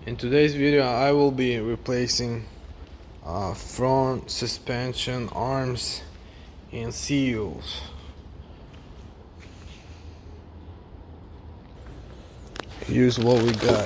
In today's video I will be replacing front suspension arms and seals. Here's what we got.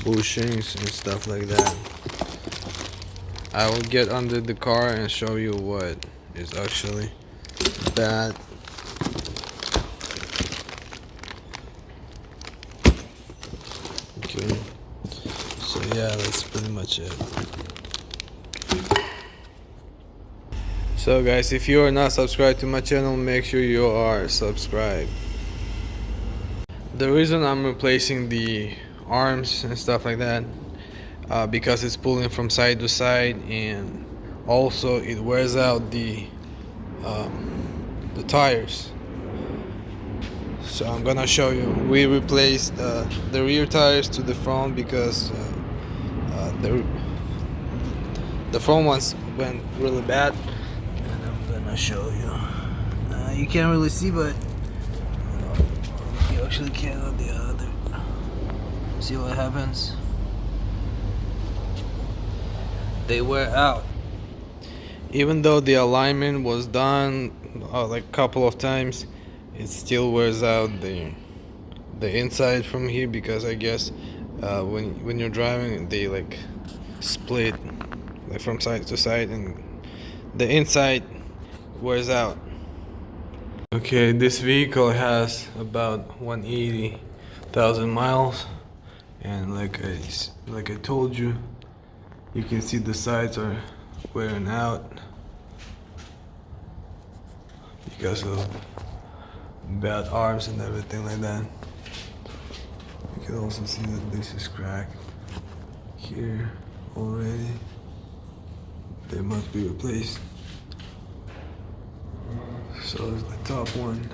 Bushings and stuff like that. I will get under the car and show you what is actually bad. Okay, so yeah, that's pretty much it. So guys, if you are not subscribed to my channel, make sure you are subscribed. The reason I'm replacing the arms and stuff like that because it's pulling from side to side, and also it wears out the tires. So I'm gonna show you. We replaced the rear tires to the front because the front ones went really bad, and I'm gonna show you. You can't really see, but you actually can on the other. See what happens? They wear out. Even though the alignment was done like a couple of times, it still wears out the inside from here, because I guess when you're driving they like split like from side to side, and the inside wears out. Okay, this vehicle has about 180,000 miles, and like I told you, you can see the sides are wearing out because of bad arms and everything like that. You can also see that this is cracked here already. They must be replaced. So is the top one.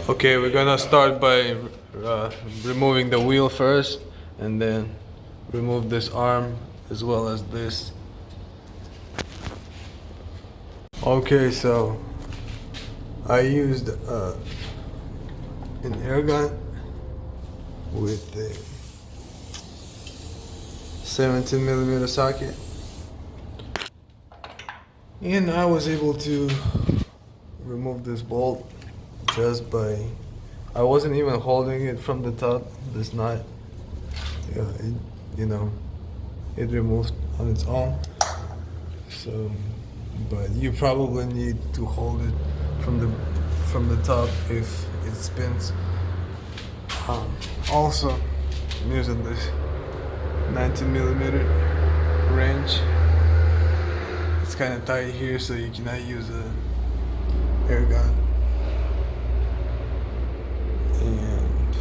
Okay, we're gonna start by removing the wheel first, and then remove this arm as well as this. Okay, so I used an air gun with a 17mm socket, and I was able to remove this bolt just by, I wasn't even holding it from the top, this nut. It removed on its own. So, but you probably need to hold it from the top if it spins. Also, I'm using this 19mm wrench. It's kind of tight here, so you cannot use a air gun. And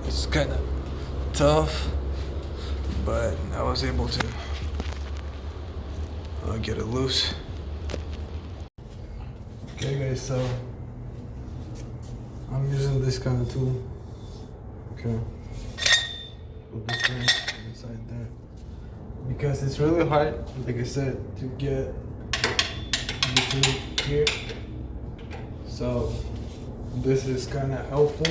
it's kind of tough, but I was able to get it loose. Okay guys, so I'm using this kind of tool. Okay, put this wrench inside there because it's really hard, like I said, to get between here. So this is kind of helpful.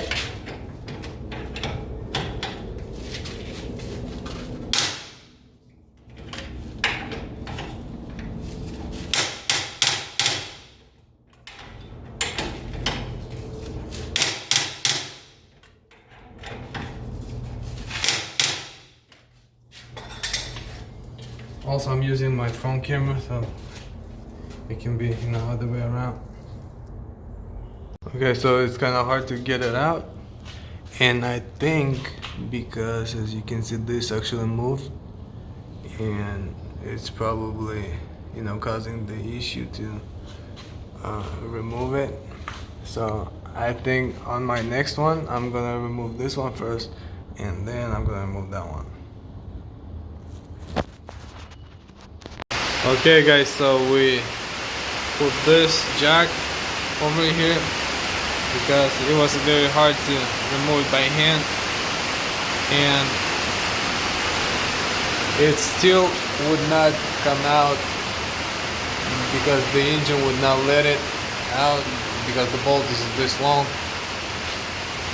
Also, I'm using my phone camera, so it can be other way around. Okay, so it's kind of hard to get it out, and I think because, as you can see, this actually moved, and it's probably causing the issue to remove it. So I think on my next one I'm gonna remove this one first, and then I'm gonna remove that one. Okay guys, so we put this jack over here because it was very hard to remove it by hand, and it still would not come out because the engine would not let it out because the bolt is this long.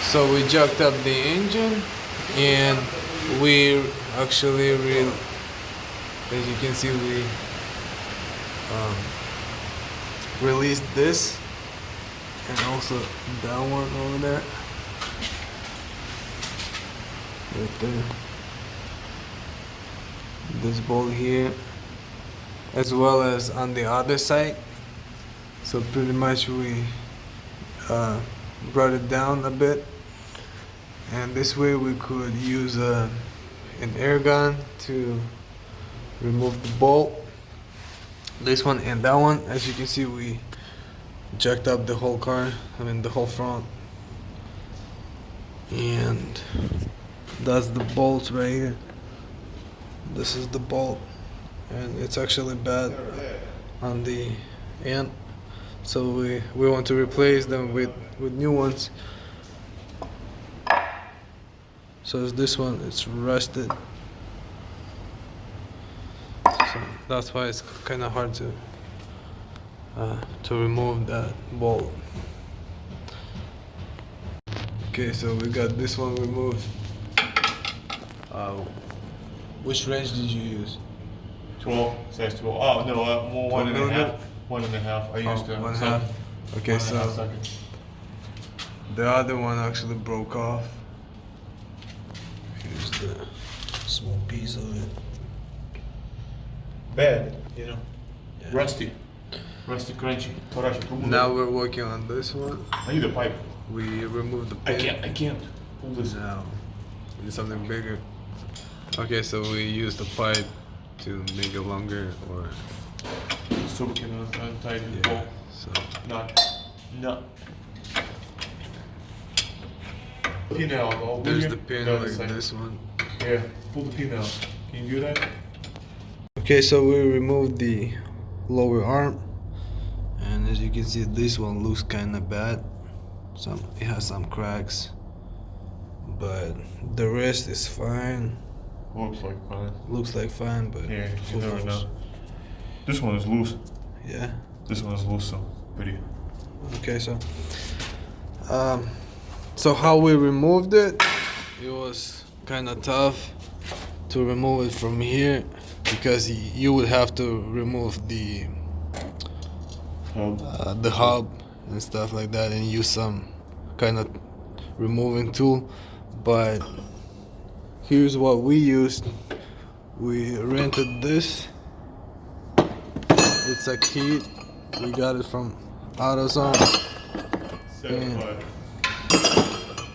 So we jacked up the engine, and we actually as you can see, we released this, and also that one over there, right there, this bolt here, as well as on the other side. So pretty much we brought it down a bit, and this way we could use an air gun to remove the bolt, this one and that one. As you can see, we jacked up the whole car, the whole front, and that's the bolt right here. This is the bolt, and it's actually bad on the end, so we want to replace them with new ones. So this one, it's rusted, so that's why it's kind of hard to remove that bolt. Okay, so we got this one removed. Which wrench did you use? 12, size 12. Oh no, more 1.5. 1.5. I used 1.5. Okay, so the other one actually broke off. Here's the small piece of it. Bad, you know. Yeah. Rusty, crunchy. Now we're working on this one. I need a pipe. We removed the pin. I can't. Pull this. Now we need something bigger. Okay, so we use the pipe to make it longer, or so we can untie the yeah. bolt. So No. Pin out. there's the pin like this one. Yeah, pull the pin out. Can you do that? Okay, so we removed the lower arm, and as you can see, this one looks kind of bad. It has some cracks, but the rest is fine. Looks like fine. Looks like fine, but yeah, who you never knows? know. This one is loose. Yeah. This one is loose, so pretty. Okay, so how we removed it, it was kind of tough to remove it from here, because you would have to remove the hub and stuff like that, and use some kind of removing tool. But here's what we used. We rented this. It's a kit. We got it from AutoZone. And,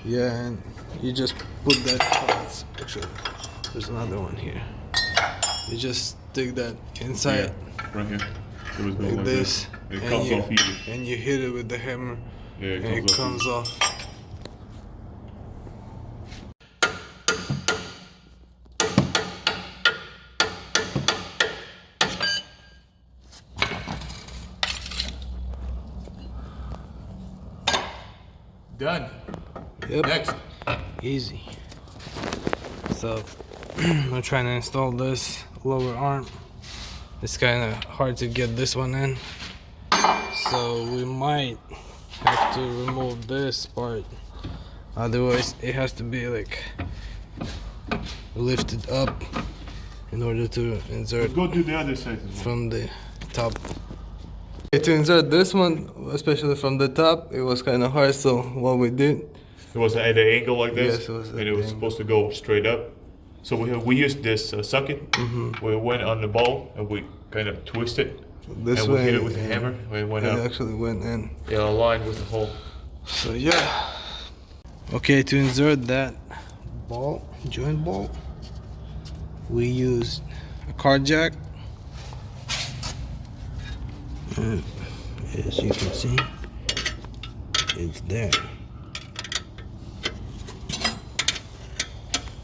yeah, and you just put that. Actually, there's another one here. You just stick that inside, right here. It was like this, it comes off easy. and you hit it with the hammer, Yeah, and it comes off. Done. Yep. Next. Easy. So I'm trying to install this lower arm. It's kind of hard to get this one in, so we might have to remove this part. Otherwise, it has to be like lifted up in order to insert. Let's go do the other side as well. From the top. To insert this one, especially from the top, it was kind of hard. So what we did, it was at an angle like this, yes, it was, and it was supposed to go straight up. So we used this socket. We went on the ball and we kind of twisted. This and way, we hit it with the hammer. It went it up. actually went in. Yeah, aligned with the hole. So yeah. Okay, to insert that joint ball, we used a car jack. And as you can see, it's there.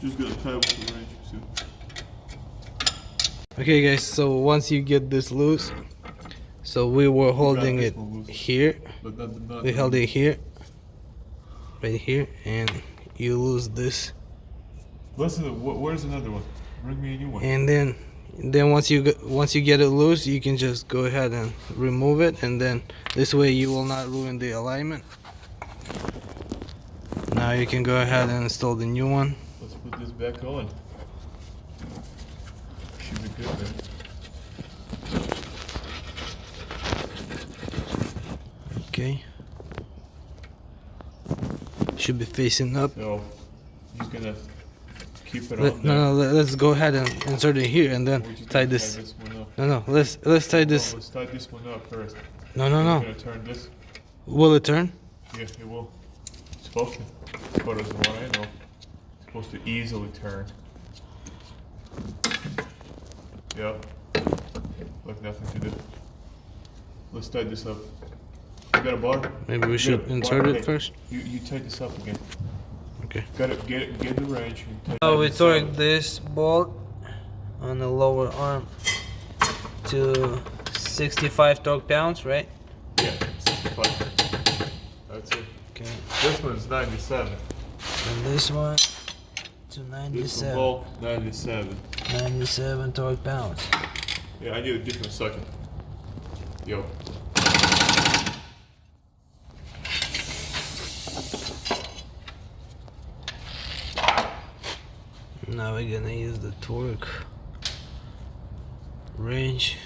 Just gotta tie with the wrench. Okay guys, so once you get this loose, so we were holding it here. We held it here, right here, and you lose this. Where's another one? Bring me a new one. And then once you get it loose, you can just go ahead and remove it, and then this way you will not ruin the alignment. Now you can go ahead and install the new one. Let's put this back on. Should be good, man. Okay. Should be facing up. So he's gonna keep it on there. No, let's go ahead and insert it here, and then tie this. Tie this one up. No, let's tie this. No, let's tie this one up first. No. We're gonna turn this. Will it turn? Yeah, it will. It's supposed to. As far as what I know, it's supposed to easily turn. Yep. Like nothing to do. Let's tie this up. You got a bar? Maybe we should insert it first. You tie this up again. Okay. Got it. Get the wrench. And So we this torque up. this bolt on the lower arm to 65 torque pounds, right? Yeah, 65. That's it. Okay. This one's 97. And this one to This one 97. bulk 97. 97 torque pounds. Yeah, I need a different socket. Yo. Now we're gonna use the torque wrench.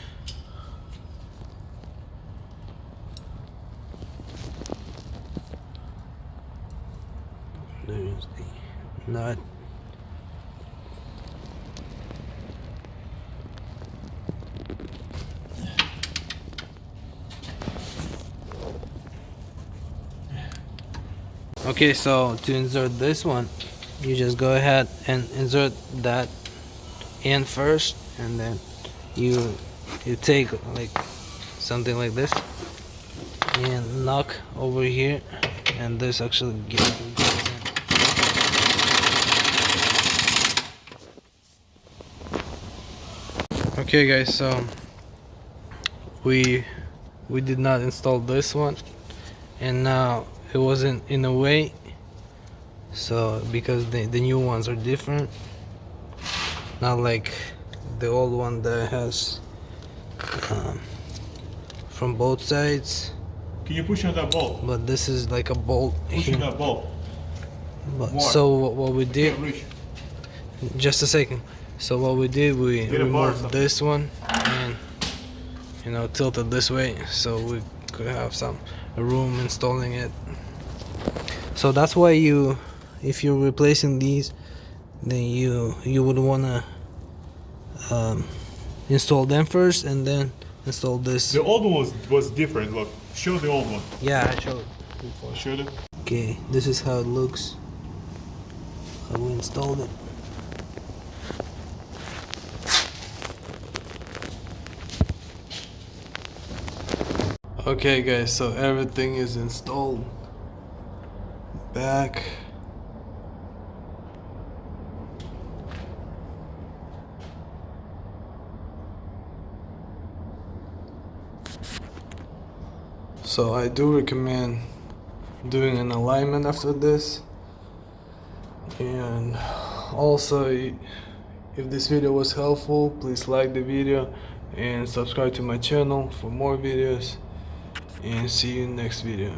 There's the nut. Okay, so to insert this one, you just go ahead and insert that in first, and then you take like something like this and knock over here, and this actually goes in. Okay guys, so we did not install this one, and now it wasn't in a way, so because the new ones are different, not like the old one that has from both sides, Can you push on that bolt? but this is like a bolt Push on here. that bolt. But, More. so what we did, Can't reach. just a second, so what we did, we Get a bar or removed something. this one and tilted this way so we could have some room installing it. So that's why if you're replacing these, then you would wanna install them first and then install this. The old one was different. Look, show the old one. Yeah, I showed before. Show it. Okay, this is how it looks. How we installed it. Okay guys, so everything is installed back. So I do recommend doing an alignment after this, and also if this video was helpful, please like the video and subscribe to my channel for more videos, and see you in next video.